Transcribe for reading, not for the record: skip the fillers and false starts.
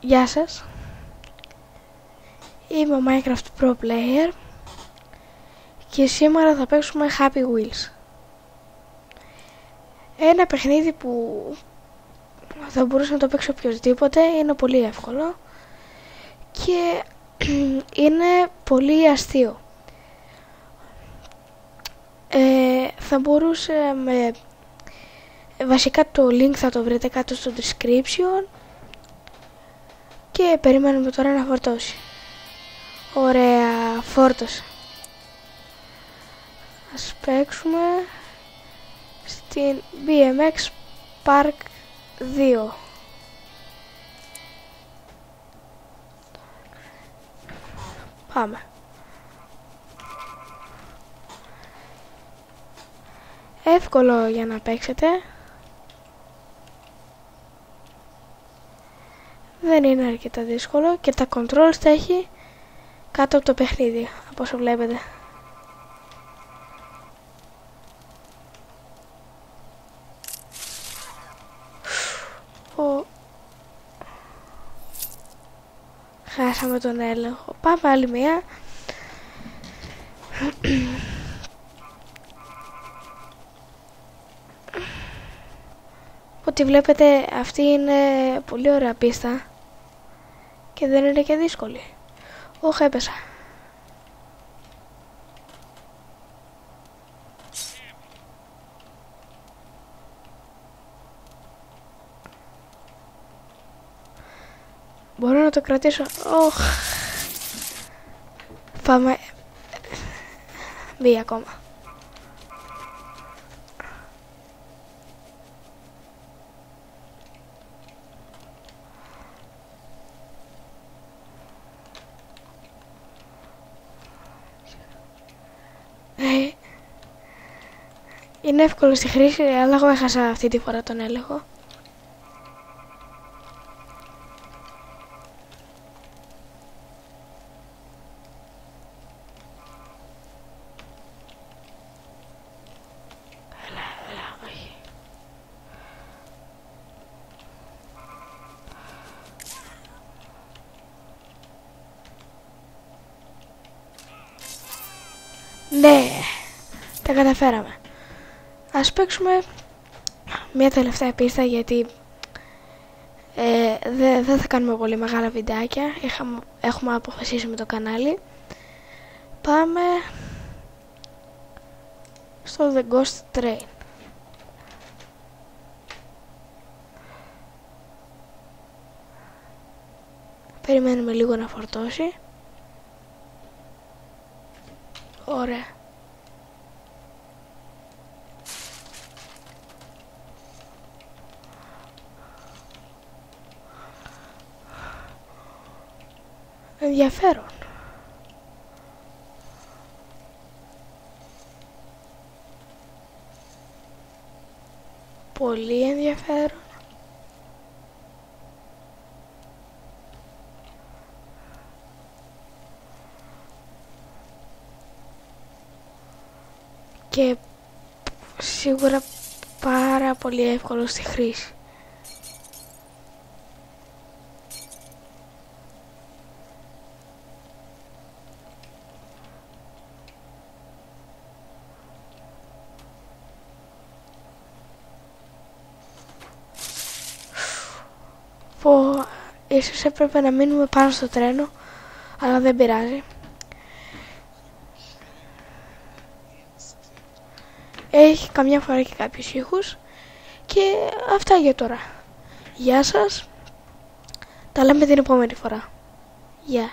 Γεια σας. Είμαι ο Minecraft Pro Player και σήμερα θα παίξουμε Happy Wheels. Ένα παιχνίδι που θα μπορούσε να το παίξει οποιοδήποτε, είναι πολύ εύκολο και είναι πολύ αστείο. Θα μπορούσε βασικά το link θα το βρείτε κάτω στο description και περιμένουμε τώρα να φορτώσει. Ωραία, φόρτωσε. Ας παίξουμε στην BMX Park 2. Πάμε. Εύκολο για να παίξετε. Δεν είναι αρκετά δύσκολο και τα controls τα έχει κάτω από το παιχνίδι, από όσο βλέπετε. Χάσαμε τον έλεγχο. Πάμε άλλη μία. Ό,τι βλέπετε, αυτή είναι πολύ ωραία πίστα και δεν είναι και δύσκολη. Όχι, έπεσα. Μπορώ να το κρατήσω. Πάμε. Μπει ακόμα. Είναι εύκολο στη χρήση, αλλά εγώ έχασα αυτή τη φορά τον έλεγχο. Όχι. Ναι, τα καταφέραμε. Ας παίξουμε μια τελευταία πίστα, γιατί δεν θα κάνουμε πολύ μεγάλα βιντεάκια. Έχουμε αποφασίσει με το κανάλι. Πάμε στο The Ghost Train. Περιμένουμε λίγο να φορτώσει. Ωραία. Ενδιαφέρον. Πολύ ενδιαφέρον. Και σίγουρα πάρα πολύ εύκολο στη χρήση. Ίσως έπρεπε να μείνουμε πάνω στο τρένο, αλλά δεν πειράζει. Έχει καμιά φορά και κάποιους ήχους. Και αυτά για τώρα. Γεια σας. Τα λέμε την επόμενη φορά. Γεια.